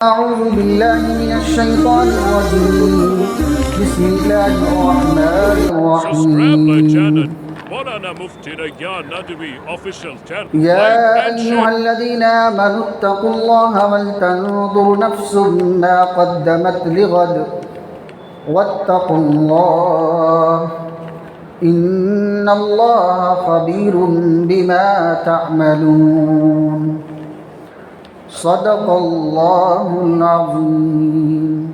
أعوذ بالله من الشيطان الرجيم بسم الله الرحمن Subscribe my channel. الرحيم Maulana Mufti Rayyan Nadwi official channel. يا Like and أيها share. الذين آمنوا اتقوا الله ولتنظر نفس ما قدمت لغد واتقوا الله إن الله خبير بما تعملون صدق اللہ العظیم۔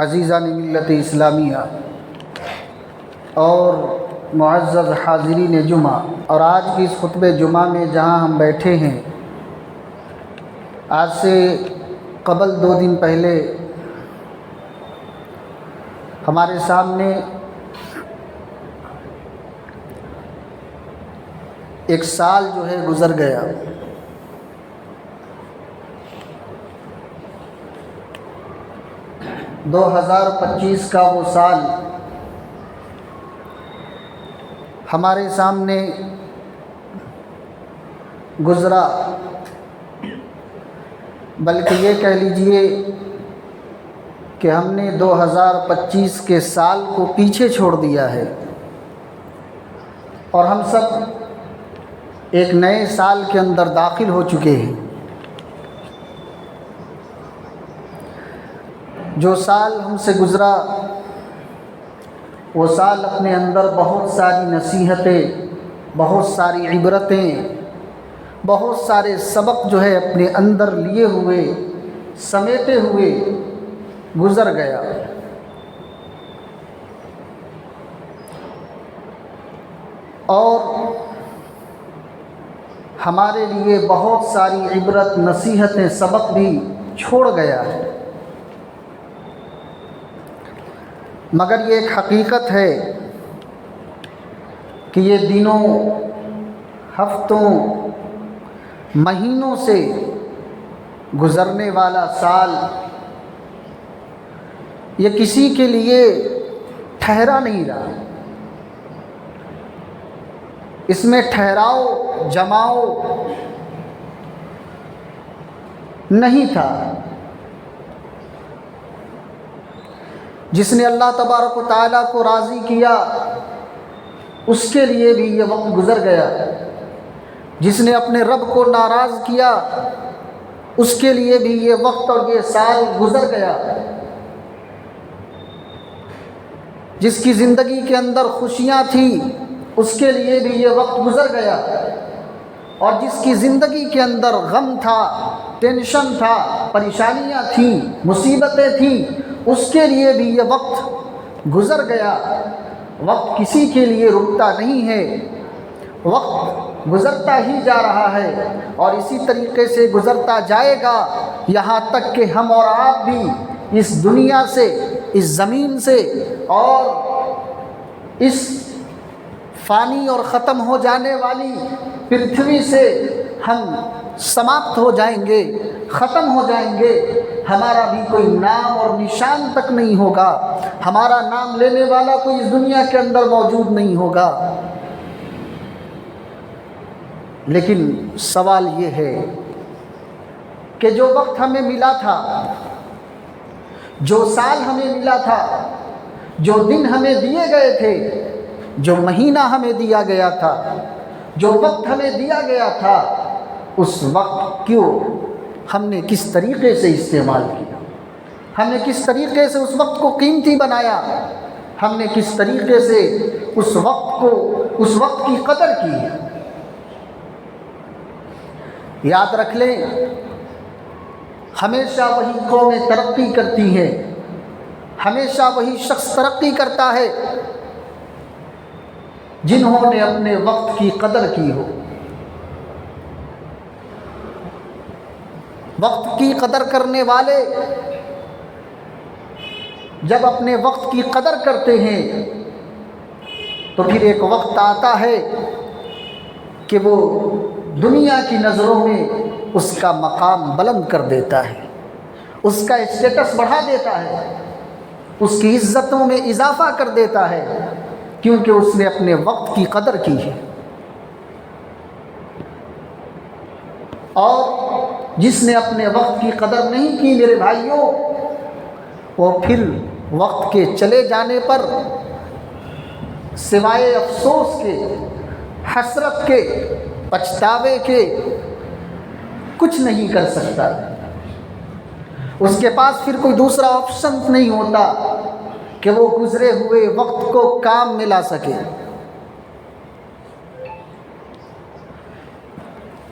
عزیزان ملت اسلامیہ اور معزز حاضرین جمعہ، اور آج کی اس خطبہ جمعہ میں جہاں ہم بیٹھے ہیں، آج سے قبل 2 دن پہلے ہمارے سامنے ایک سال جو ہے گزر گیا۔ 2025 کا وہ سال ہمارے سامنے گزرا، بلکہ یہ کہہ لیجئے کہ ہم نے 2025 کے سال کو پیچھے چھوڑ دیا ہے اور ہم سب ایک نئے سال کے اندر داخل ہو چکے ہیں۔ جو سال ہم سے گزرا وہ سال اپنے اندر بہت ساری نصیحتیں، بہت ساری عبرتیں، بہت سارے سبق جو ہے اپنے اندر لیے ہوئے، سمیٹے ہوئے گزر گیا۔ اور ہمارے لیے بہت ساری عبرت، نصیحتیں، سبق بھی چھوڑ گیا ہے۔ مگر یہ ایک حقیقت ہے کہ یہ دنوں، ہفتوں، مہینوں سے گزرنے والا سال یہ کسی کے لیے ٹھہرا نہیں رہا۔ اس میں ٹھہراؤ، جماؤ نہیں تھا۔ جس نے اللہ تبارک و تعالیٰ کو راضی کیا اس کے لیے بھی یہ وقت گزر گیا، جس نے اپنے رب کو ناراض کیا اس کے لیے بھی یہ وقت اور یہ سال گزر گیا۔ جس کی زندگی کے اندر خوشیاں تھیں اس کے لیے بھی یہ وقت گزر گیا، اور جس کی زندگی کے اندر غم تھا، ٹینشن تھا، پریشانیاں تھیں، مصیبتیں تھیں، اس کے لیے بھی یہ وقت گزر گیا۔ وقت کسی کے لیے رکتا نہیں ہے، وقت گزرتا ہی جا رہا ہے اور اسی طریقے سے گزرتا جائے گا، یہاں تک کہ ہم اور آپ بھی اس دنیا سے، اس زمین سے اور اس فانی اور ختم ہو جانے والی پرتھوی سے ہم سماپت ہو جائیں گے، ختم ہو جائیں گے۔ ہمارا بھی کوئی نام اور نشان تک نہیں ہوگا، ہمارا نام لینے والا کوئی اس دنیا کے اندر موجود نہیں ہوگا۔ لیکن سوال یہ ہے کہ جو وقت ہمیں ملا تھا، جو سال ہمیں ملا تھا، جو دن ہمیں دیے گئے تھے، جو مہینہ ہمیں دیا گیا تھا، جو وقت ہمیں دیا گیا تھا، اس وقت کیوں ہم نے کس طریقے سے استعمال کیا؟ ہم نے کس طریقے سے اس وقت کو قیمتی بنایا؟ ہم نے کس طریقے سے اس وقت کی قدر کی؟ یاد رکھ لیں، ہمیشہ وہی قومیں ترقی کرتی ہیں، ہمیشہ وہی شخص ترقی کرتا ہے جنہوں نے اپنے وقت کی قدر کی ہو۔ وقت کی قدر کرنے والے جب اپنے وقت کی قدر کرتے ہیں تو پھر ایک وقت آتا ہے کہ وہ دنیا کی نظروں میں اس کا مقام بلند کر دیتا ہے، اس کا اسٹیٹس بڑھا دیتا ہے، اس کی عزتوں میں اضافہ کر دیتا ہے، کیونکہ اس نے اپنے وقت کی قدر کی ہے۔ اور جس نے اپنے وقت کی قدر نہیں کی میرے بھائیوں، وہ پھر وقت کے چلے جانے پر سوائے افسوس کے، حسرت کے، پچھتاوے کے کچھ نہیں کر سکتا۔ اس کے پاس پھر کوئی دوسرا آپشن نہیں ہوتا کہ وہ گزرے ہوئے وقت کو کام میں لا سکے۔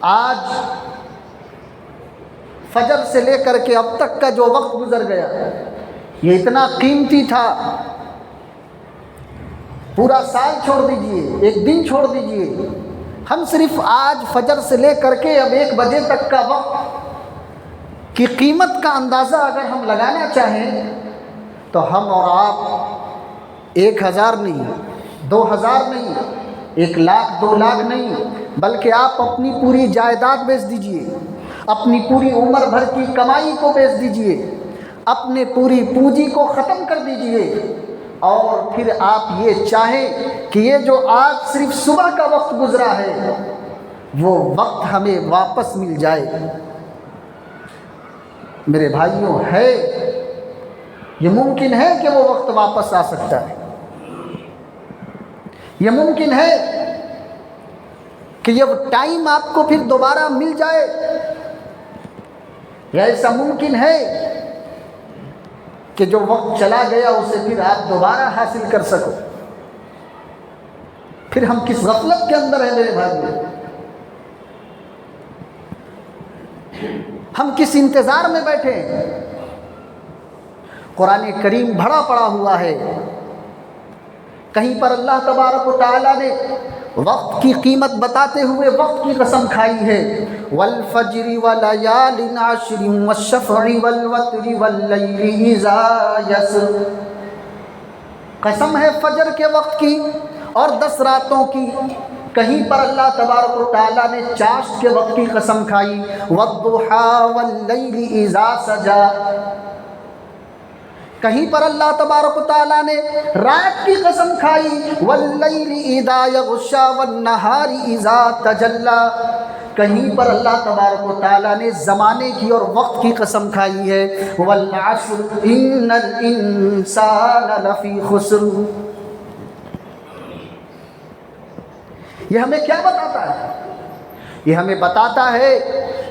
آج فجر سے لے کر کے اب تک کا جو وقت گزر گیا یہ اتنا قیمتی تھا، پورا سال چھوڑ دیجئے، ایک دن چھوڑ دیجئے، ہم صرف آج فجر سے لے کر کے اب 1 بجے تک کا وقت کی قیمت کا اندازہ اگر ہم لگانا چاہیں تو ہم اور آپ 1000 نہیں، 2000 نہیں، 1 لاکھ 2 لاکھ نہیں، بلکہ آپ اپنی پوری جائیداد بیچ دیجئے، اپنی پوری عمر بھر کی کمائی کو بیچ دیجئے، اپنے پوری پونجی کو ختم کر دیجئے، اور پھر آپ یہ چاہیں کہ یہ جو آج صرف صبح کا وقت گزرا ہے وہ وقت ہمیں واپس مل جائے۔ میرے بھائیوں، ہے یہ ممکن ہے کہ وہ وقت واپس آ سکتا ہے، یہ ممکن ہے کہ یہ ٹائم آپ کو پھر دوبارہ مل جائے، یا ایسا ممکن ہے کہ جو وقت چلا گیا اسے پھر آپ دوبارہ حاصل کر سکو۔ پھر ہم کس غفلت کے اندر ہیں میرے بھائیوں، ہم کس انتظار میں بیٹھے ہیں۔ قرآن کریم بھرا پڑا ہوا ہے، کہیں پر اللہ تبارک و تعالیٰ نے وقت کی قیمت بتاتے ہوئے وقت کی قسم کھائی ہے، والفجر وليال عشر والشفع والوتر واللیل اذا یسر، قسم ہے فجر کے وقت کی اور 10 راتوں کی۔ کہیں پر اللہ تبارک و تعالیٰ نے چاشت کے وقت کی قسم کھائی، والضحى واللیل اذا سجا، کہیں پر اللہ تبارک و تعالیٰ نے رات کی قسم کھائی، واللیل اذا یغشا والنہار اذا تجلی، کہیں پر اللہ تبارک و تعالیٰ نے زمانے کی اور وقت کی قسم کھائی ہے، والعصر ان الانسان لفی خسر۔ یہ ہمیں کیا بتاتا ہے؟ یہ ہمیں بتاتا ہے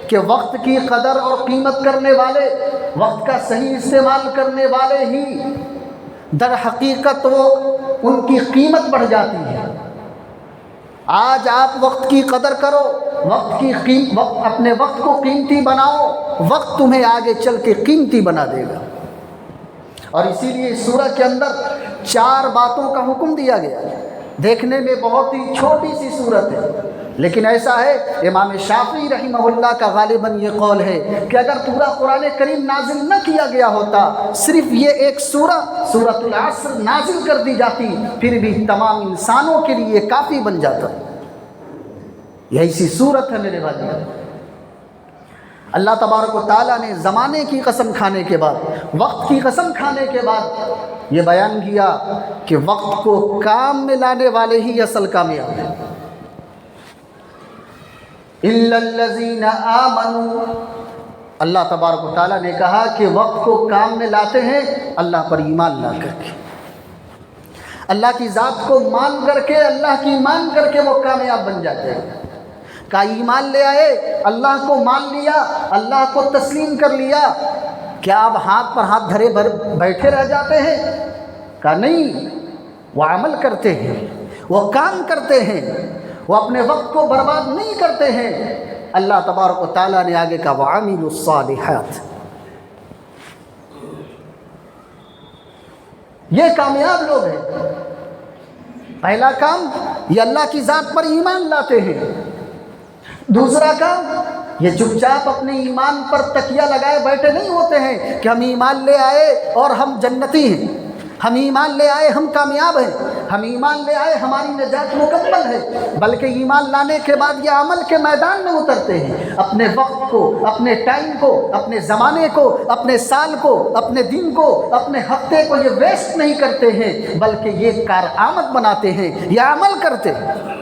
کہ وقت کی قدر اور قیمت کرنے والے، وقت کا صحیح استعمال کرنے والے ہی در حقیقت وہ ان کی قیمت بڑھ جاتی ہے۔ آج آپ وقت کی قدر کرو، اپنے وقت کو قیمتی بناؤ، وقت تمہیں آگے چل کے قیمتی بنا دے گا۔ اور اسی لیے اس سورہ کے اندر 4 باتوں کا حکم دیا گیا ہے۔ دیکھنے میں بہت ہی چھوٹی سی صورت ہے، لیکن ایسا ہے، امام شافعی رحمہ اللہ کا غالباً یہ قول ہے کہ اگر پورا قرآن کریم نازل نہ کیا گیا ہوتا، صرف یہ ایک سورۃ العصر نازل کر دی جاتی، پھر بھی تمام انسانوں کے لیے کافی بن جاتا۔ یہی سی صورت ہے میرے بھائی۔ اللہ تبارک و تعالیٰ نے زمانے کی قسم کھانے کے بعد، وقت کی قسم کھانے کے بعد یہ بیان کیا کہ وقت کو کام میں لانے والے ہی اصل کامیاب ہیں۔ اِلَّا الَّذِينَ آمَنُوا، اللہ تبارک و تعالیٰ نے کہا کہ وقت کو کام میں لاتے ہیں اللہ پر ایمان لا کر کے، اللہ کی ذات کو مان کر کے، اللہ کی مان کر کے وہ کامیاب بن جاتے ہیں۔ کہا ایمان لے آئے، اللہ کو مان لیا، اللہ کو تسلیم کر لیا، کیا اب ہاتھ پر ہاتھ دھرے بیٹھے رہ جاتے ہیں؟ کہا نہیں، وہ عمل کرتے ہیں، وہ کام کرتے ہیں، وہ اپنے وقت کو برباد نہیں کرتے ہیں۔ اللہ تبارک و تعالیٰ نے آگے کہا وَعَمِلُوا الصَّالِحَاتِ، یہ کامیاب لوگ ہیں۔ پہلا کام یہ اللہ کی ذات پر ایمان لاتے ہیں، دوسرا کام یہ چپ چاپ اپنے ایمان پر تکیہ لگائے بیٹھے نہیں ہوتے ہیں کہ ہم ایمان لے آئے اور ہم جنتی ہیں، ہم ایمان لے آئے ہم کامیاب ہیں، ہم ایمان لے آئے ہماری نجات مکمل ہے، بلکہ ایمان لانے کے بعد یہ عمل کے میدان میں اترتے ہیں، اپنے وقت کو، اپنے ٹائم کو، اپنے زمانے کو، اپنے سال کو، اپنے دن کو، اپنے ہفتے کو یہ ویسٹ نہیں کرتے ہیں، بلکہ یہ کارآمد بناتے ہیں، یہ عمل کرتے ہیں۔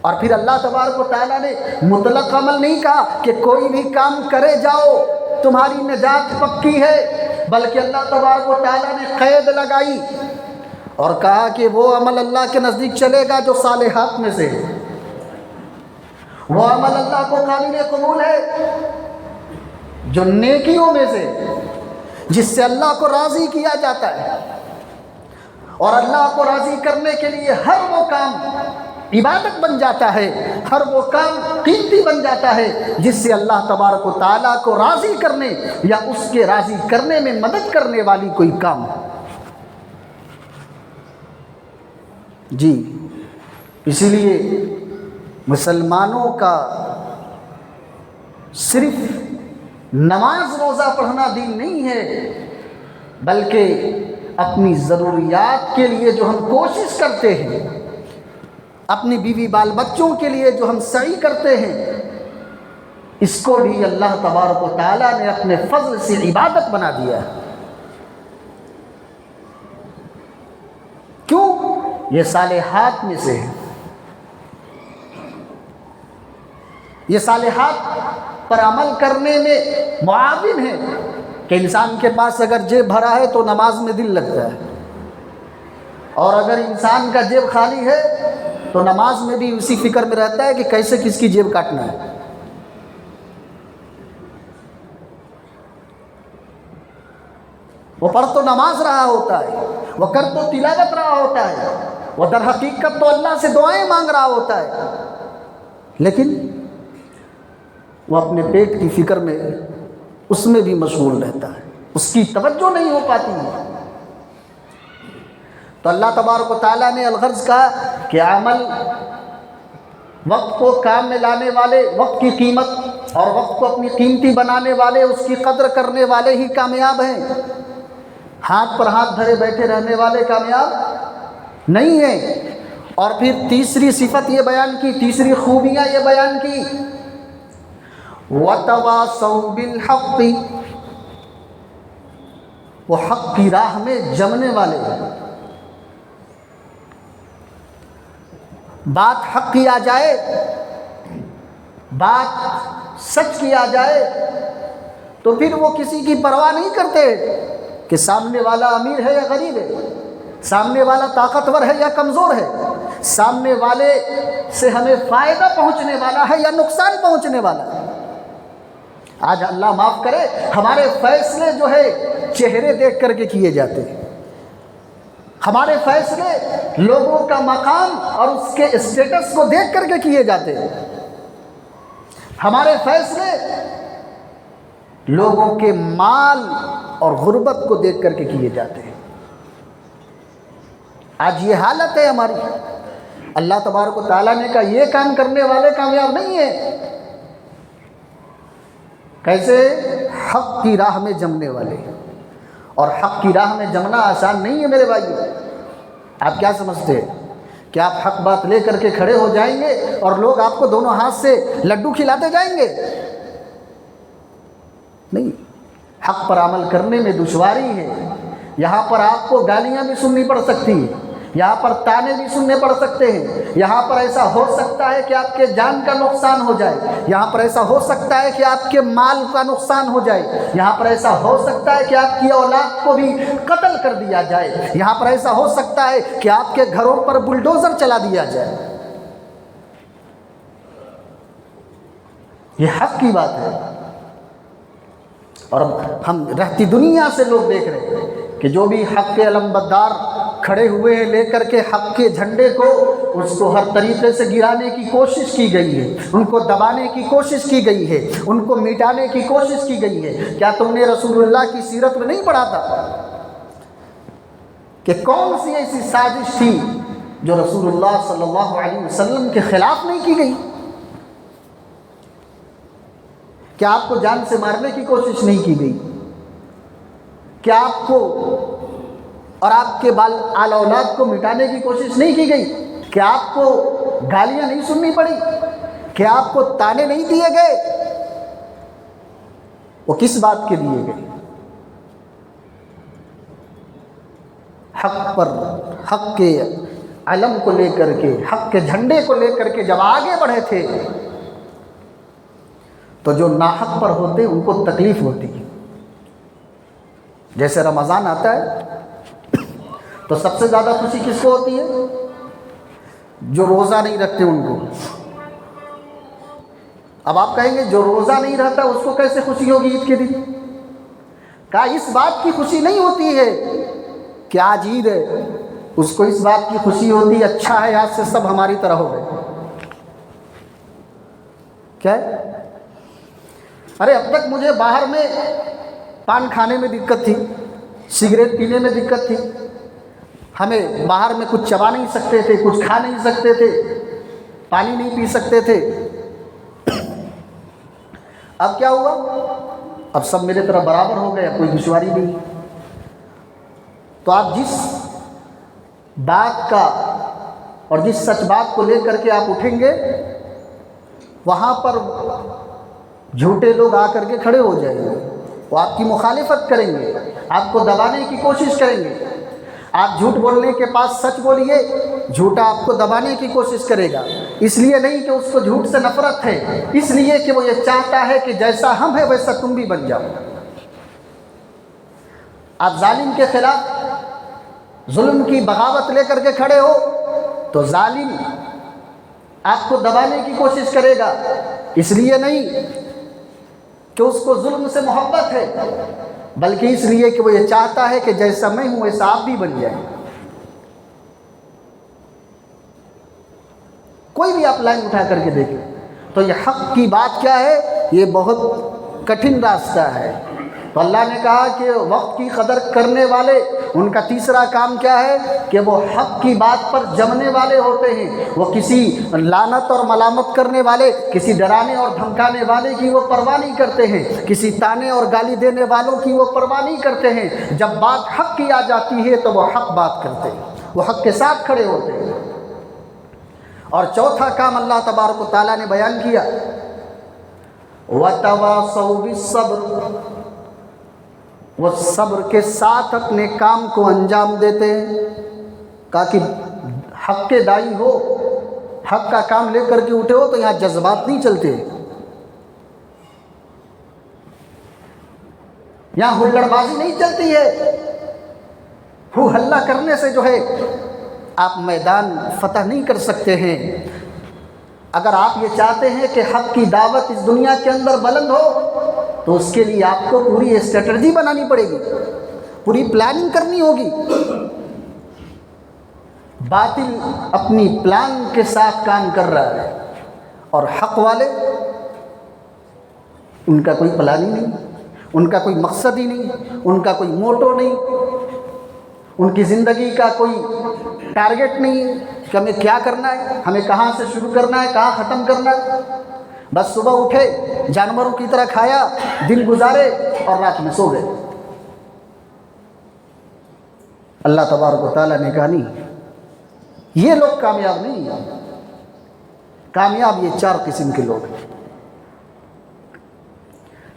اور پھر اللہ تبارک و تعالیٰ نے مطلق عمل نہیں کہا کہ کوئی بھی کام کرے جاؤ تمہاری نجات پکی ہے، بلکہ اللہ تبارک و تعالیٰ نے قید لگائی اور کہا کہ وہ عمل اللہ کے نزدیک چلے گا جو صالحات میں سے ہے، وہ عمل اللہ کو قابل قبول ہے جو نیکیوں میں سے، جس سے اللہ کو راضی کیا جاتا ہے۔ اور اللہ کو راضی کرنے کے لیے ہر وہ کام عبادت بن جاتا ہے، ہر وہ کام قیمتی بن جاتا ہے جس سے اللہ تبارک و تعالیٰ کو راضی کرنے یا اس کے راضی کرنے میں مدد کرنے والی کوئی کام ہے۔ جی اسی لیے مسلمانوں کا صرف نماز روزہ پڑھنا دین نہیں ہے، بلکہ اپنی ضروریات کے لیے جو ہم کوشش کرتے ہیں، اپنی بیوی بال بچوں کے لیے جو ہم سعی کرتے ہیں، اس کو بھی اللہ تبارک و تعالیٰ نے اپنے فضل سے عبادت بنا دیا ہے۔ کیوں؟ یہ صالحات میں سے ہے، یہ صالحات پر عمل کرنے میں معاون ہے کہ انسان کے پاس اگر جیب بھرا ہے تو نماز میں دل لگتا ہے، اور اگر انسان کا جیب خالی ہے تو نماز میں بھی اسی فکر میں رہتا ہے کہ کیسے کس کی جیب کاٹنا ہے۔ وہ پڑھ تو نماز رہا ہوتا ہے، وہ کر تو تلاوت رہا ہوتا ہے، وہ در حقیقت تو اللہ سے دعائیں مانگ رہا ہوتا ہے، لیکن وہ اپنے پیٹ کی فکر میں اس میں بھی مشغول رہتا ہے، اس کی توجہ نہیں ہو پاتی ہے۔ تو اللہ تبارک و تعالیٰ نے الغرض کہا کہ عمل وقت کو کام میں لانے والے، وقت کی قیمت اور وقت کو اپنی قیمتی بنانے والے، اس کی قدر کرنے والے ہی کامیاب ہیں، ہاتھ پر ہاتھ دھرے بیٹھے رہنے والے کامیاب نہیں ہیں۔ اور پھر تیسری صفت یہ بیان کی، تیسری خوبیاں یہ بیان کی، وَتَوَاصَوْا بِالْحَقِّ، وہ حق کی راہ میں جمنے والے ہیں۔ بات حق کی آ جائے، بات سچ کی آ جائے تو پھر وہ کسی کی پرواہ نہیں کرتے کہ سامنے والا امیر ہے یا غریب ہے، سامنے والا طاقتور ہے یا کمزور ہے، سامنے والے سے ہمیں فائدہ پہنچنے والا ہے یا نقصان پہنچنے والا ہے۔ آج اللہ معاف کرے ہمارے فیصلے جو ہے چہرے دیکھ کر کے کیے جاتے ہیں، ہمارے فیصلے لوگوں کا مقام اور اس کے اسٹیٹس کو دیکھ کر کے کیے جاتے ہیں، ہمارے فیصلے لوگوں کے مال اور غربت کو دیکھ کر کے کیے جاتے ہیں۔ آج یہ حالت ہے ہماری۔ اللہ تبارک و تعالیٰ نے کہا یہ کام کرنے والے کامیاب نہیں ہیں۔ کیسے؟ حق کی راہ میں جمنے والے، اور حق کی راہ میں جمنا آسان نہیں ہے میرے بھائیو۔ آپ کیا سمجھتے ہیں کہ آپ حق بات لے کر کے کھڑے ہو جائیں گے اور لوگ آپ کو دونوں ہاتھ سے لڈو کھلاتے جائیں گے؟ نہیں، حق پر عمل کرنے میں دشواری ہے۔ یہاں پر آپ کو گالیاں بھی سننی پڑ سکتی ہیں، یہاں پر تانے بھی سننے پڑ سکتے ہیں، یہاں پر ایسا ہو سکتا ہے کہ آپ کے جان کا نقصان ہو جائے، یہاں پر ایسا ہو سکتا ہے کہ آپ کے مال کا نقصان ہو جائے، یہاں پر ایسا ہو سکتا ہے کہ آپ کی اولاد کو بھی قتل کر دیا جائے، یہاں پر ایسا ہو سکتا ہے کہ آپ کے گھروں پر بلڈوزر چلا دیا جائے۔ یہ حق کی بات ہے، اور ہم رہتی دنیا سے لوگ دیکھ رہے ہیں کہ جو بھی حق کے علمبردار کھڑے ہوئے ہیں لے کر کے حق کے جھنڈے کو، اس کو ہر طریقے سے گرانے کی کوشش کی گئی ہے، ان کو دبانے کی کوشش کی گئی ہے، ان کو مٹانے کی کوشش کی گئی ہے۔ کیا تم نے رسول اللہ کی سیرت میں نہیں پڑھا تھا کہ کون سی ایسی سازش تھی جو رسول اللہ صلی اللہ علیہ وسلم کے خلاف نہیں کی گئی؟ کیا آپ کو جان سے مارنے کی کوشش نہیں کی گئی؟ کیا آپ کو اور آپ کے آل اولاد کو مٹانے کی کوشش نہیں کی گئی؟ کیا آپ کو گالیاں نہیں سننی پڑی؟ کیا آپ کو تانے نہیں دیے گئے؟ وہ کس بات کے دیے گئے؟ حق پر، حق کے علم کو لے کر کے، حق کے جھنڈے کو لے کر کے جب آگے بڑھے تھے تو جو ناحق پر ہوتے ان کو تکلیف ہوتی ہے۔ جیسے رمضان آتا ہے تو سب سے زیادہ خوشی کس کو ہوتی ہے؟ جو روزہ نہیں رکھتے ان کو۔ اب آپ کہیں گے جو روزہ نہیں رہتا اس کو کیسے خوشی ہوگی عید کے دن؟ کہا اس بات کی خوشی نہیں ہوتی ہے کہ آج عید ہے، اس کو اس بات کی خوشی ہوتی ہے اچھا ہے آج سے سب ہماری طرح ہو گئے۔ کیا ہے؟ ارے اب تک مجھے باہر میں پان کھانے میں دقت تھی، سگریٹ پینے میں دقت تھی، ہمیں باہر میں کچھ چبا نہیں سکتے تھے، کچھ کھا نہیں سکتے تھے، پانی نہیں پی سکتے تھے۔ اب کیا ہوا؟ اب سب میرے طرح برابر ہو گئے، کوئی دشواری نہیں۔ تو آپ جس بات کا اور جس سچ بات کو لے کر کے آپ اٹھیں گے وہاں پر جھوٹے لوگ آ کر کے کھڑے ہو جائیں گے، وہ آپ کی مخالفت کریں گے، آپ کو دبانے کی کوشش کریں گے۔ آپ جھوٹ بولنے کے پاس سچ بولیے، جھوٹا آپ کو دبانے کی کوشش کرے گا، اس لیے نہیں کہ اس کو جھوٹ سے نفرت ہے، اس لیے کہ وہ یہ چاہتا ہے کہ جیسا ہم ہیں ویسا تم بھی بن جاؤ۔ آپ ظالم کے خلاف ظلم کی بغاوت لے کر کے کھڑے ہو تو ظالم آپ کو دبانے کی کوشش کرے گا، اس لیے نہیں کہ اس کو ظلم سے محبت ہے، بلکہ اس لیے کہ وہ یہ چاہتا ہے کہ جیسا میں ہوں ویسا آپ بھی بن جائیں۔ کوئی بھی آپ لائن اٹھا کر کے دیکھیں تو یہ حق کی بات کیا ہے، یہ بہت کٹھن راستہ ہے۔ تو اللہ نے کہا کہ وقت کی قدر کرنے والے ان کا تیسرا کام کیا ہے کہ وہ حق کی بات پر جمنے والے ہوتے ہیں، وہ کسی لعنت اور ملامت کرنے والے، کسی ڈرانے اور دھمکانے والے کی وہ پرواہ نہیں کرتے ہیں، کسی تانے اور گالی دینے والوں کی وہ پرواہ نہیں کرتے ہیں۔ جب بات حق کی آ جاتی ہے تو وہ حق بات کرتے ہیں، وہ حق کے ساتھ کھڑے ہوتے ہیں۔ اور چوتھا کام اللہ تبارک و تعالیٰ نے بیان کیا، وَتَوَاصَوْا بِالصَّبْرِ، وہ صبر کے ساتھ اپنے کام کو انجام دیتے ہیں۔ کہا کہ حق کے دائی ہو، حق کا کام لے کر کے اٹھے ہو تو یہاں جذبات نہیں چلتے، یہاں ہلڑ بازی نہیں چلتی ہے، ہو ہلہ کرنے سے جو ہے آپ میدان فتح نہیں کر سکتے ہیں۔ اگر آپ یہ چاہتے ہیں کہ حق کی دعوت اس دنیا کے اندر بلند ہو تو اس کے لیے آپ کو پوری اسٹریٹجی بنانی پڑے گی، پوری پلاننگ کرنی ہوگی۔ باطل اپنی پلان کے ساتھ کام کر رہا ہے اور حق والے ان کا کوئی پلان ہی نہیں، ان کا کوئی مقصد ہی نہیں، ان کا کوئی موٹو نہیں، ان کی زندگی کا کوئی ٹارگٹ نہیں کہ ہمیں کیا کرنا ہے، ہمیں کہاں سے شروع کرنا ہے، کہاں ختم کرنا ہے۔ بس صبح اٹھے جانوروں کی طرح کھایا، دن گزارے اور رات میں سو گئے۔ اللہ تبارک و تعالیٰ نے کہا نہیں، یہ لوگ کامیاب نہیں ہیں، کامیاب یہ چار قسم کے لوگ ہیں۔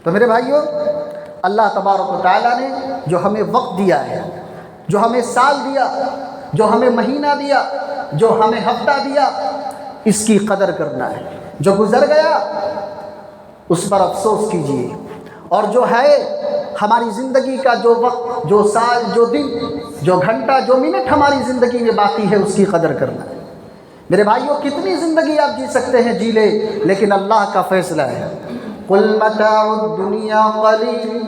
تو میرے بھائیوں، اللہ تبارک و تعالیٰ نے جو ہمیں وقت دیا ہے، جو ہمیں سال دیا، جو ہمیں مہینہ دیا، جو ہمیں ہفتہ دیا، اس کی قدر کرنا ہے۔ جو گزر گیا اس پر افسوس کیجیے، اور جو ہے ہماری زندگی کا جو وقت، جو سال، جو دن، جو گھنٹہ، جو منٹ ہماری زندگی میں باقی ہے اس کی قدر کرنا ہے۔ میرے بھائیوں، کتنی زندگی آپ جی سکتے ہیں جی لے، لیکن اللہ کا فیصلہ ہے، قُلْ مَتَاعُ الدُّنْيَا قَلِيلٌ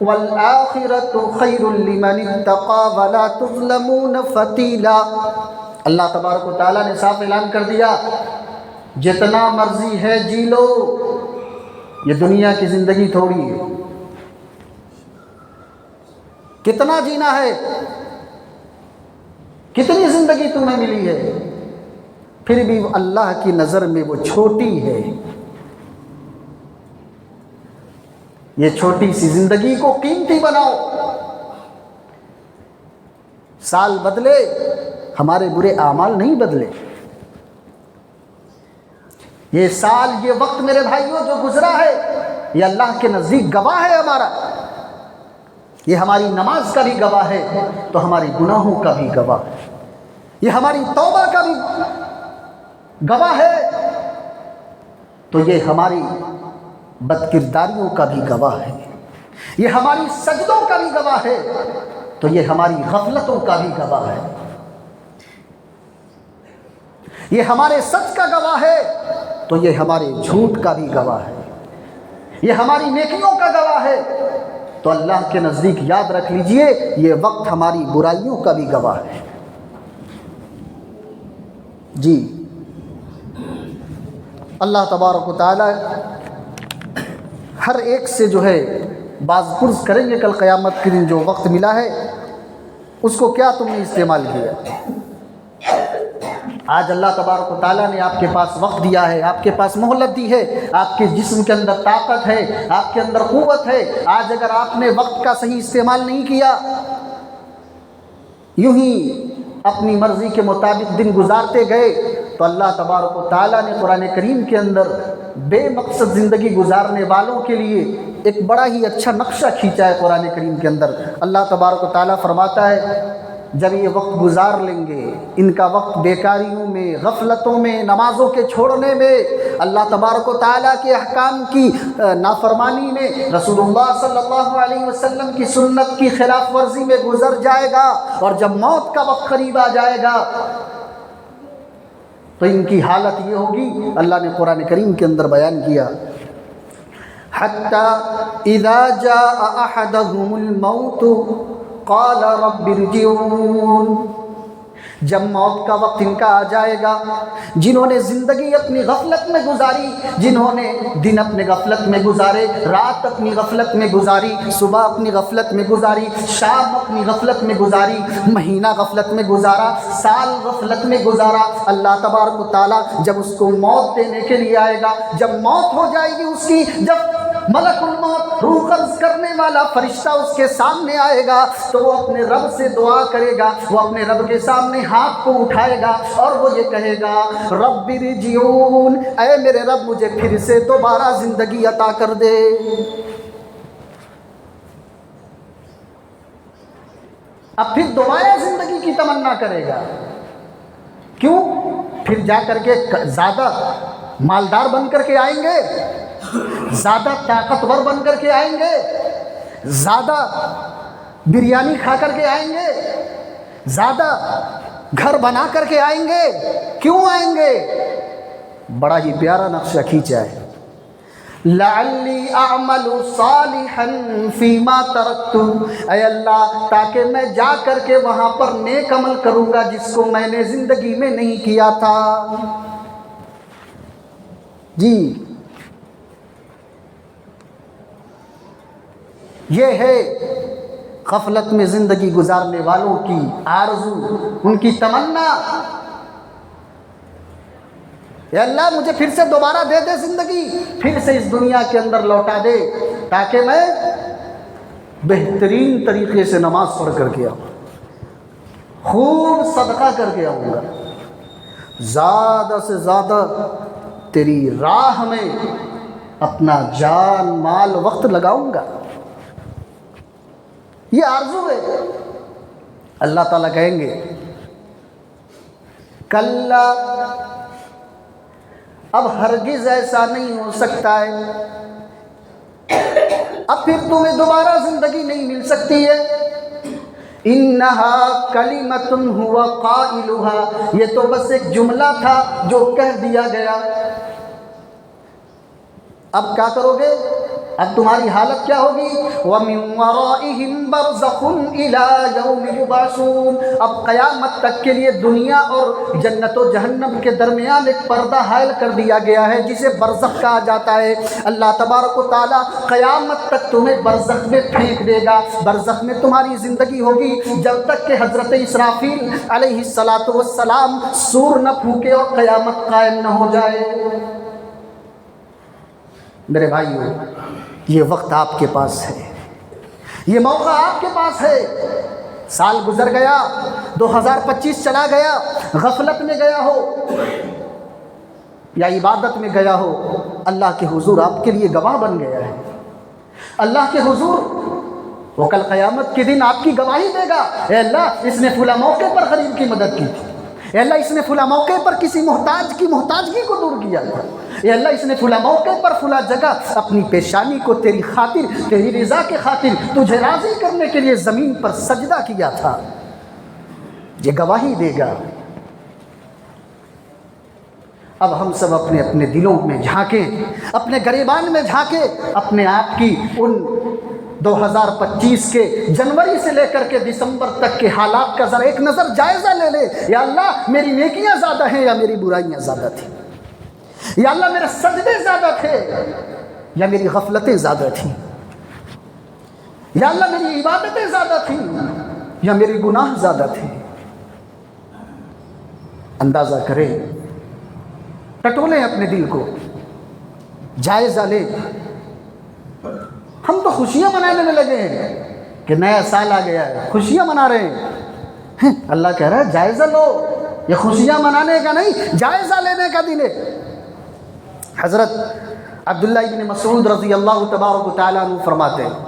وَالْآخِرَةُ خَيْرٌ لِمَنِ اتَّقَىٰ وَلَا تُظْلَمُونَ فَتِيلًا۔ اللہ تبارک و تعالیٰ نے صاف اعلان کر دیا، جتنا مرضی ہے جی لو، یہ دنیا کی زندگی تھوڑی ہے، کتنا جینا ہے، کتنی زندگی تمہیں ملی ہے، پھر بھی اللہ کی نظر میں وہ چھوٹی ہے۔ یہ چھوٹی سی زندگی کو قیمتی بناؤ۔ سال بدلے، ہمارے برے اعمال نہیں بدلے۔ یہ سال، یہ وقت میرے بھائیوں جو گزرا ہے، یہ اللہ کے نزدیک گواہ ہے ہمارا، یہ ہماری نماز کا بھی گواہ ہے تو ہماری گناہوں کا بھی گواہ ہے، یہ ہماری توبہ کا بھی گواہ ہے تو یہ ہماری بدکرداریوں کا بھی گواہ ہے، یہ ہماری سجدوں کا بھی گواہ ہے تو یہ ہماری غفلتوں کا بھی گواہ ہے، یہ ہمارے سچ کا گواہ ہے تو یہ ہمارے جھوٹ کا بھی گواہ ہے، یہ ہماری نیکیوں کا گواہ ہے تو اللہ کے نزدیک یاد رکھ لیجئے یہ وقت ہماری برائیوں کا بھی گواہ ہے۔ جی اللہ تبارک و تعالی ہر ایک سے جو ہے باز پرس کریں گے کل قیامت کے دن، جو وقت ملا ہے اس کو کیا تم نے استعمال کیا۔ آج اللہ تبارک و تعالیٰ نے آپ کے پاس وقت دیا ہے، آپ کے پاس مہلت دی ہے، آپ کے جسم کے اندر طاقت ہے، آپ کے اندر قوت ہے، آج اگر آپ نے وقت کا صحیح استعمال نہیں کیا، یوں ہی اپنی مرضی کے مطابق دن گزارتے گئے تو اللہ تبارک و تعالیٰ نے قرآن کریم کے اندر بے مقصد زندگی گزارنے والوں کے لیے ایک بڑا ہی اچھا نقشہ کھینچا ہے۔ قرآن کریم کے اندر اللہ تبارک و تعالیٰ فرماتا ہے جب یہ وقت گزار لیں گے، ان کا وقت بیکاریوں میں، غفلتوں میں، نمازوں کے چھوڑنے میں، اللہ تبارک و تعالیٰ کے احکام کی نافرمانی میں، رسول اللہ صلی اللہ علیہ وسلم کی سنت کی خلاف ورزی میں گزر جائے گا، اور جب موت کا وقت قریب آ جائے گا تو ان کی حالت یہ ہوگی۔ اللہ نے قرآن کریم کے اندر بیان کیا حَتَّى إِذَا جَاءَ أَحَدَهُمُ الْمَوْتُ قَالَ رَبِّ ارْجِعُونِ، جب موت کا وقت ان کا آ جائے گا، جنہوں نے زندگی اپنی غفلت میں گزاری، جنہوں نے دن اپنے غفلت میں گزارے، رات اپنی غفلت میں گزاری، صبح اپنی غفلت میں گزاری، شام اپنی غفلت میں گزاری، مہینہ غفلت میں گزارا، سال غفلت میں گزارا، اللہ تبارک و تعالیٰ جب اس کو موت دینے کے لیے آئے گا، جب موت ہو جائے گی اس کی، جب ملک الموت روح قبض کرنے والا فرشتہ اس کے سامنے آئے گا تو وہ اپنے رب سے دعا کرے گا، وہ اپنے رب کے سامنے ہاتھ کو اٹھائے گا اور وہ یہ کہے گا رب ارجعون، اے میرے رب مجھے پھر سے دوبارہ زندگی عطا کر دے۔ اب پھر دوبارہ زندگی کی تمنا کرے گا، کیوں؟ پھر جا کر کے زیادہ مالدار بن کر کے آئیں گے، زیادہ طاقتور بن کر کے آئیں گے، زیادہ بریانی کھا کر کے آئیں گے، زیادہ گھر بنا کر کے آئیں گے، کیوں آئیں گے؟ بڑا ہی پیارا نقشہ کھینچا ہے لعلی اعمل صالحا فیما ترکت، اے اللہ تاکہ میں جا کر کے وہاں پر نیک عمل کروں گا جس کو میں نے زندگی میں نہیں کیا تھا۔ جی یہ ہے غفلت میں زندگی گزارنے والوں کی آرزو، ان کی تمنا، اے اللہ مجھے پھر سے دوبارہ دے دے زندگی، پھر سے اس دنیا کے اندر لوٹا دے تاکہ میں بہترین طریقے سے نماز پڑھ کر کے آؤں، خوب صدقہ کر کے آؤں گا، زیادہ سے زیادہ تیری راہ میں اپنا جان مال وقت لگاؤں گا۔ یہ آرزو ہے۔ اللہ تعالیٰ کہیں گے کلا، اب ہرگز ایسا نہیں ہو سکتا ہے، اب پھر تمہیں دوبارہ زندگی نہیں مل سکتی ہے۔ انہا کلمۃ ہوا قائلھا، یہ تو بس ایک جملہ تھا جو کہہ دیا گیا، اب کیا کرو گے؟ اب تمہاری حالت کیا ہوگی؟ وَمِن وَرَائِهِمْ بَرْزَخٌ إِلَىٰ يَوْمِ يُبْعَثُونَ، اب قیامت تک کے لیے دنیا اور جنت و جہنم کے درمیان ایک پردہ حائل کر دیا گیا ہے جسے برزخ کہا جاتا ہے۔ اللہ تبارک و تعالیٰ قیامت تک تمہیں برزخ میں پھینک دے گا، برزخ میں تمہاری زندگی ہوگی جب تک کہ حضرت اسرافیل علیہ السلام سور نہ پھونکے اور قیامت قائم نہ ہو جائے۔ میرے بھائیو، یہ وقت آپ کے پاس ہے، یہ موقع آپ کے پاس ہے۔ سال گزر گیا، 2025 چلا گیا، غفلت میں گیا ہو یا عبادت میں گیا ہو، اللہ کے حضور آپ کے لیے گواہ بن گیا ہے۔ اللہ کے حضور وہ کل قیامت کے دن آپ کی گواہی دے گا، اے اللہ اس نے فلاں موقع پر غریب کی مدد کی تھی، اے اللہ اس نے فلاں موقع پر کسی محتاج کی محتاجگی کو دور کیا تھا، اے اللہ اس نے فلاں موقع پر فلاں جگہ اپنی پیشانی کو تیری خاطر، تیری رضا کے خاطر، تجھے راضی کرنے کے لیے زمین پر سجدہ کیا تھا۔ یہ گواہی دے گا۔ اب ہم سب اپنے اپنے دلوں میں جھانکیں، اپنے گریبان میں جھانکیں، اپنے آپ کی ان 2025 کے جنوری سے لے کر کے دسمبر تک کے حالات کا ذرا ایک نظر جائزہ لے لے۔ یا اللہ میری نیکیاں زیادہ ہیں یا میری برائیاں زیادہ تھیں؟ یا اللہ میرے سجدے زیادہ تھے یا میری غفلتیں زیادہ تھیں؟ یا اللہ میری عبادتیں زیادہ تھیں یا میری گناہ زیادہ تھے؟ اندازہ کریں، ٹٹولیں اپنے دل کو، جائزہ لیں۔ ہم تو خوشیاں منانے میں لگے ہیں کہ نیا سال آ گیا ہے، خوشیاں منا رہے ہیں۔ اللہ کہہ رہا ہے جائزہ لو، یہ خوشیاں منانے کا نہیں، جائزہ لینے کا دن ہے۔ حضرت عبداللہ ابن مسعود رضی اللہ تبارک و تعالیٰ عنہ فرماتے ہیں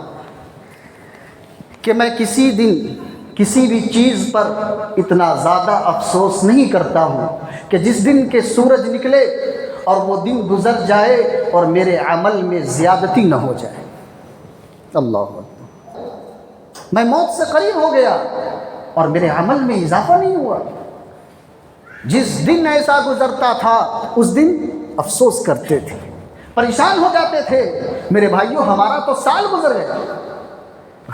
کہ میں کسی دن کسی بھی چیز پر اتنا زیادہ افسوس نہیں کرتا ہوں کہ جس دن کے سورج نکلے اور وہ دن گزر جائے اور میرے عمل میں زیادتی نہ ہو جائے۔ اللہ اکبر، میں موت سے قریب ہو گیا اور میرے عمل میں اضافہ نہیں ہوا۔ جس دن ایسا گزرتا تھا اس دن افسوس کرتے تھے، پریشان ہو جاتے تھے۔ میرے بھائیوں، ہمارا تو سال گزر گیا،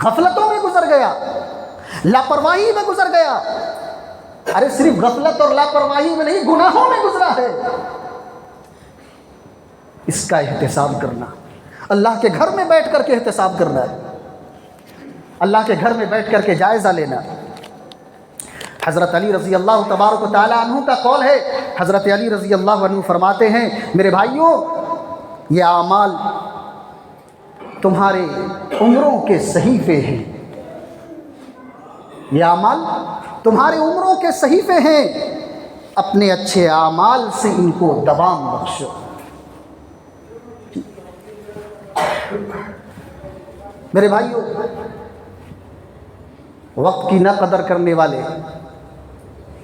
غفلتوں میں گزر گیا، لاپرواہی میں گزر گیا۔ ارے صرف غفلت اور لاپرواہی میں نہیں، گناہوں میں گزرا ہے۔ اس کا احتساب کرنا، اللہ کے گھر میں بیٹھ کر کے احتساب کرنا ہے، اللہ کے گھر میں بیٹھ کر کے جائزہ لینا۔ حضرت علی رضی اللہ تبارک و تعالیٰ عنہ کا قول ہے، حضرت علی رضی اللہ عنہ فرماتے ہیں میرے بھائیوں، یہ اعمال تمہارے عمروں کے صحیفے ہیں، یہ اعمال تمہارے عمروں کے صحیفے ہیں، اپنے اچھے اعمال سے ان کو دوام بخشو۔ میرے بھائیوں، وقت کی نہ قدر کرنے والے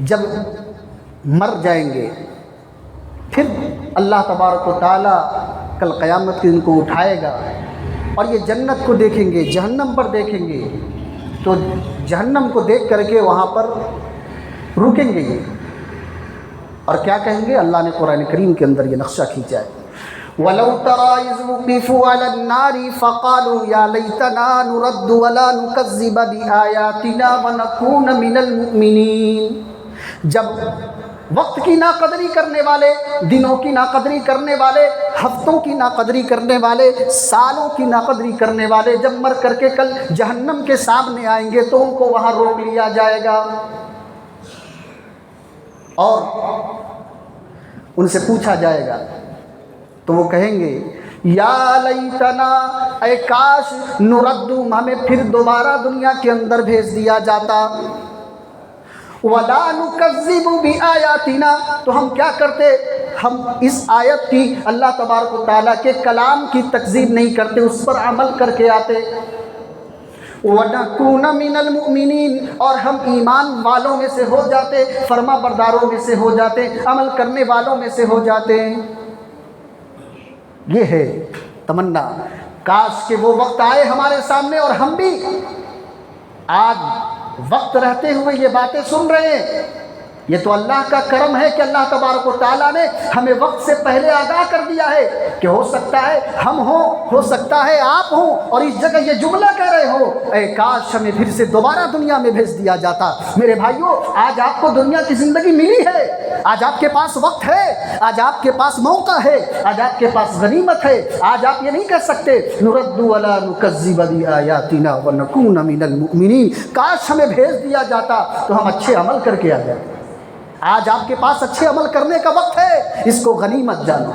جب مر جائیں گے پھر اللہ تبارک و تعالیٰ کل قیامت کے دن کو اٹھائے گا اور یہ جنت کو دیکھیں گے، جہنم پر دیکھیں گے، تو جہنم کو دیکھ کر کے وہاں پر رکیں گے یہ، اور کیا کہیں گے؟ اللہ نے قرآن کریم کے اندر یہ نقشہ کھینچا ہے، وَلَوْ تَرَىٰ إِذْ وُقِفُوا عَلَى النَّارِ فَقَالُوا يَا لَيْتَنَا نُرَدُّ وَلَا نُكَذِّبَ بِآيَاتِنَا وَنَكُونَ مِنَ الْمُؤْمِنِينَ۔ جب وقت کی ناقدری کرنے والے، دنوں کی ناقدری کرنے والے، ہفتوں کی ناقدری کرنے والے، سالوں کی ناقدری کرنے والے جب مر کر کے کل جہنم کے سامنے آئیں گے تو ان کو وہاں روک لیا جائے گا اور ان سے پوچھا جائے گا تو وہ کہیں گے یا لیتنا، اے کاش، نردو، ہمیں پھر دوبارہ دنیا کے اندر بھیج دیا جاتا، وَلَا نُكَذِّبُ بِآيَاتِنَا، تو ہم کیا کرتے؟ ہم اس آیت کی، اللہ تبارک و تعالیٰ کے کلام کی تکذیب نہیں کرتے، اس پر عمل کر کے آتے، وَنَكُونَ مِنَ الْمُؤْمِنِينَ، اور ہم ایمان والوں میں سے ہو جاتے، فرما برداروں میں سے ہو جاتے، عمل کرنے والوں میں سے ہو جاتے۔ یہ ہے تمنا، کاش کہ وہ وقت آئے ہمارے سامنے اور ہم بھی آج وقت رہتے ہوئے یہ باتیں سن رہے ہیں۔ یہ تو اللہ کا کرم ہے کہ اللہ تبارک و تعالیٰ نے ہمیں وقت سے پہلے آگاہ کر دیا ہے کہ ہو سکتا ہے ہم ہوں، ہو سکتا ہے آپ ہوں، اور اس جگہ یہ جملہ کہہ رہے ہو، اے کاش ہمیں پھر سے دوبارہ دنیا میں بھیج دیا جاتا۔ میرے بھائیوں، آج آپ کو دنیا کی زندگی ملی ہے، آج آپ کے پاس وقت ہے، آج آپ کے پاس موقع ہے، آج آپ کے پاس غنیمت ہے۔ آج آپ یہ نہیں کہہ سکتے نرد ولا نکذب بآیاتنا ونکون من المؤمنین، کاش ہمیں بھیج دیا جاتا تو ہم اچھے عمل کر کے آ جاتے۔ آج آپ کے پاس اچھے عمل کرنے کا وقت ہے، اس کو غنیمت جانو۔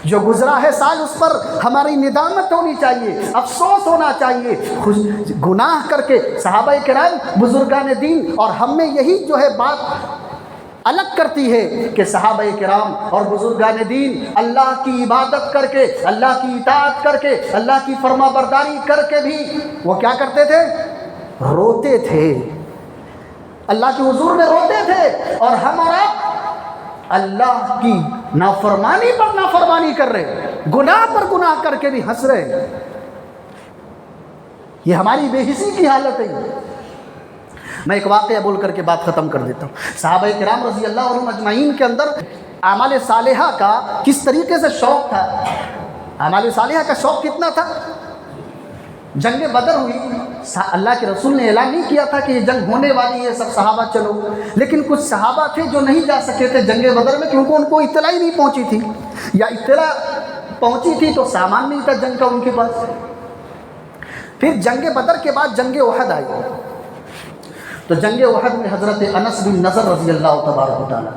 جو گزرا ہے سال، اس پر ہماری ندامت ہونی چاہیے، افسوس ہونا چاہیے۔ گناہ کر کے صحابہ کرام، بزرگان دین اور ہم میں یہی جو ہے بات الگ کرتی ہے کہ صحابہ کرام اور بزرگان دین اللہ کی عبادت کر کے، اللہ کی اطاعت کر کے، اللہ کی فرما برداری کر کے بھی وہ کیا کرتے تھے؟ روتے تھے۔ اللہ کے حضور میں روتے تھے، اور ہم اور آپ اللہ کی نافرمانی پر نافرمانی کر رہے، گناہ پر گناہ کر کے بھی ہنس رہے۔ یہ ہماری بے حسی کی حالت ہے۔ میں ایک واقعہ بول کر کے بات ختم کر دیتا ہوں۔ صحابہ کرام رضی اللہ عنہم اجمعین کے اندر اعمال صالحہ کا کس طریقے سے شوق تھا؟ اعمال صالحہ کا شوق کتنا تھا؟ جنگ بدر ہوئی، اللہ کے رسول نے اعلان نہیں کیا تھا کہ یہ جنگ ہونے والی ہے، سب صحابہ چلو، لیکن کچھ صحابہ تھے جو نہیں جا سکے تھے جنگ بدر میں، کیونکہ ان کو اطلاع ہی نہیں پہنچی تھی، یا اطلاع پہنچی تھی تو سامان نہیں تھا جنگ کا ان کے پاس۔ پھر جنگ بدر کے بعد جنگ احد آئی، تو جنگ احد میں حضرت انس بن نضر رضی اللہ تبارک و تعالیٰ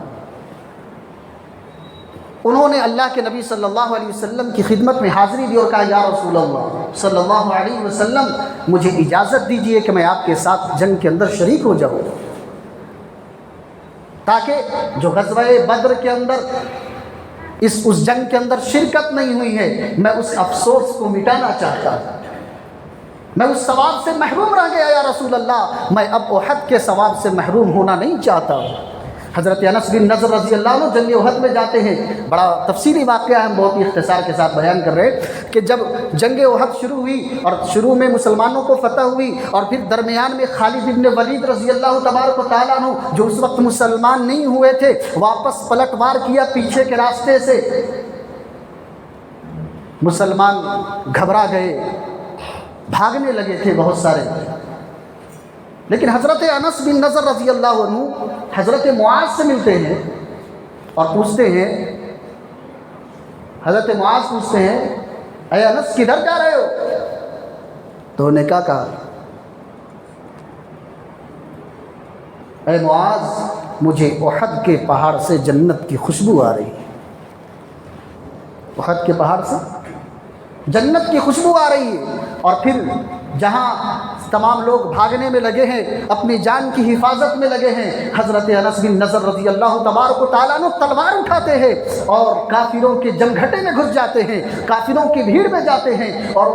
انہوں نے اللہ کے نبی صلی اللہ علیہ وسلم کی خدمت میں حاضری دی اور کہا یا رسول اللہ صلی اللہ علیہ وسلم مجھے اجازت دیجئے کہ میں آپ کے ساتھ جنگ کے اندر شریک ہو جاؤں، تاکہ جو غزوہ بدر کے اندر اس جنگ کے اندر شرکت نہیں ہوئی ہے، میں اس افسوس کو مٹانا چاہتا ہوں، میں اس ثواب سے محروم رہ گیا یا رسول اللہ، میں اب احد کے ثواب سے محروم ہونا نہیں چاہتا ہوں۔ حضرت انس بن نضر رضی اللہ عنہ جنگ احد میں جاتے ہیں، بڑا تفصیلی واقعہ ہم بہت ہی اختصار کے ساتھ بیان کر رہے ہیں کہ جب جنگ احد شروع ہوئی اور شروع میں مسلمانوں کو فتح ہوئی، اور پھر درمیان میں خالد بن ولید رضی اللہ تبارک و تعالیٰ عنہ جو اس وقت مسلمان نہیں ہوئے تھے، واپس پلٹوار کیا پیچھے کے راستے سے، مسلمان گھبرا گئے، بھاگنے لگے تھے بہت سارے، لیکن حضرت انس بن نضر رضی اللہ عنہ حضرت معاذ سے ملتے ہیں اور پوچھتے ہیں، حضرت معاذ پوچھتے ہیں اے انس کدھر جا رہے ہو؟ تو انہوں نے کیا کہا، اے معاذ مجھے احد کے پہاڑ سے جنت کی خوشبو آ رہی ہے، احد کے پہاڑ سے جنت کی خوشبو آ رہی ہے۔ اور پھر جہاں تمام لوگ بھاگنے میں لگے ہیں، اپنی جان کی حفاظت میں لگے ہیں، حضرت انس بن نضر رضی اللہ تبارک و تعالیٰ نے تلوار اٹھاتے ہیں اور کافروں کے جمگھٹے میں گھس جاتے ہیں، کافروں کی بھیڑ میں جاتے ہیں اور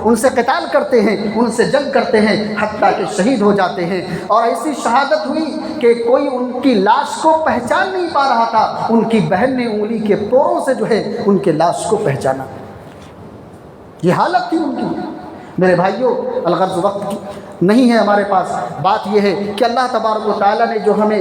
ان سے قتال کرتے ہیں، ان سے جنگ کرتے ہیں، حتیٰ کہ شہید ہو جاتے ہیں۔ اور ایسی شہادت ہوئی کہ کوئی ان کی لاش کو پہچان نہیں پا رہا تھا، ان کی بہن نے انگلی کے پوروں سے جو ہے ان کے لاش کو پہچانا۔ یہ حالت تھی ان کی۔ میرے بھائیوں، الغرض وقت کی نہیں ہے ہمارے پاس، بات یہ ہے کہ اللہ تبارک و تعالیٰ نے جو ہمیں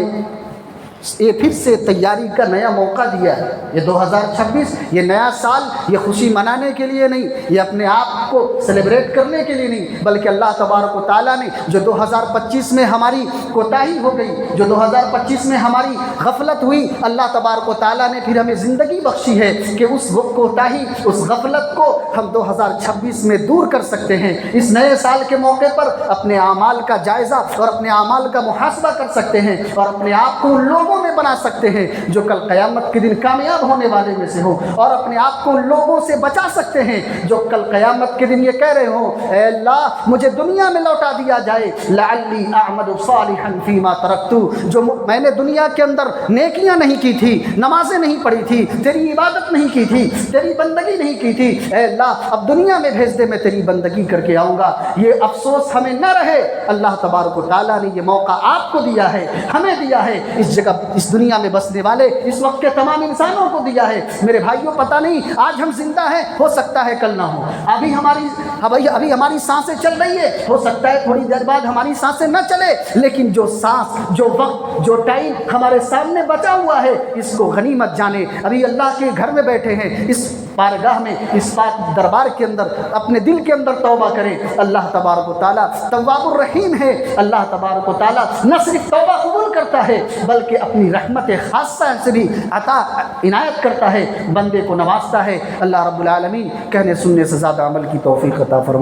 یہ پھر سے تیاری کا نیا موقع دیا ہے، یہ 2026 یہ نیا سال، یہ خوشی منانے کے لیے نہیں، یہ اپنے آپ کو سیلیبریٹ کرنے کے لیے نہیں، بلکہ اللہ تبارک و تعالیٰ نے جو 2025 میں ہماری کوتاہی ہو گئی، جو 2025 میں ہماری غفلت ہوئی، اللہ تبارک و تعالیٰ نے پھر ہمیں زندگی بخشی ہے کہ اس کوتاہی، اس غفلت کو ہم 2026 میں دور کر سکتے ہیں۔ اس نئے سال کے موقع پر اپنے اعمال کا جائزہ اور اپنے اعمال کا محاسبہ کر سکتے ہیں اور اپنے آپ کو ان لوگوں میں بنا سکتے ہیں جو کل قیامت کے دن کامیاب ہونے والے میں سے ہوں، اور اپنے آپ کو ان لوگوں سے بچا سکتے ہیں جو کل قیامت کے دن یہ کہہ رہے ہوں اے اللہ مجھے دنیا میں لوٹا دیا جائے، لعلی اعمل صالحا فیما ترکت، جو میں نے دنیا کے اندر نیکیاں نہیں کی تھی، نمازیں نہیں پڑھی تھی، تیری عبادت نہیں کی تھی، تیری بندگی نہیں کی تھی، اے اللہ اب دنیا میں بھیج دے، میں تیری بندگی کر کے آؤں گا۔ یہ افسوس ہمیں نہ رہے۔ اللہ تبارک و تعالیٰ نے یہ موقع آپ کو دیا ہے، ہمیں دیا ہے، اس جگہ اس دنیا میں بسنے والے اس وقت کے تمام انسانوں کو دیا ہے۔ میرے بھائیوں، پتہ نہیں آج ہم زندہ ہیں، ہو سکتا ہے کل نہ ہو، ابھی ہماری سانسیں چل رہی ہے، ہو سکتا ہے تھوڑی دیر بعد ہماری سانسیں نہ چلے، لیکن جو سانس، جو وقت، جو ٹائم ہمارے سامنے بچا ہوا ہے اس کو غنیمت جانے۔ ابھی اللہ کے گھر میں بیٹھے ہیں، اس بارگاہ میں، اس پاک دربار کے اندر اپنے دل کے اندر توبہ کریں۔ اللہ تبارک و تعالیٰ تواب الرحیم ہے۔ اللہ تبارک و تعالیٰ نہ صرف توبہ قبول کرتا ہے بلکہ اپنی رحمت خاصہ سے بھی عطا عنایت کرتا ہے، بندے کو نوازتا ہے۔ اللہ رب العالمین کہنے سننے سے زیادہ عمل کی توفیق عطا فرمائے۔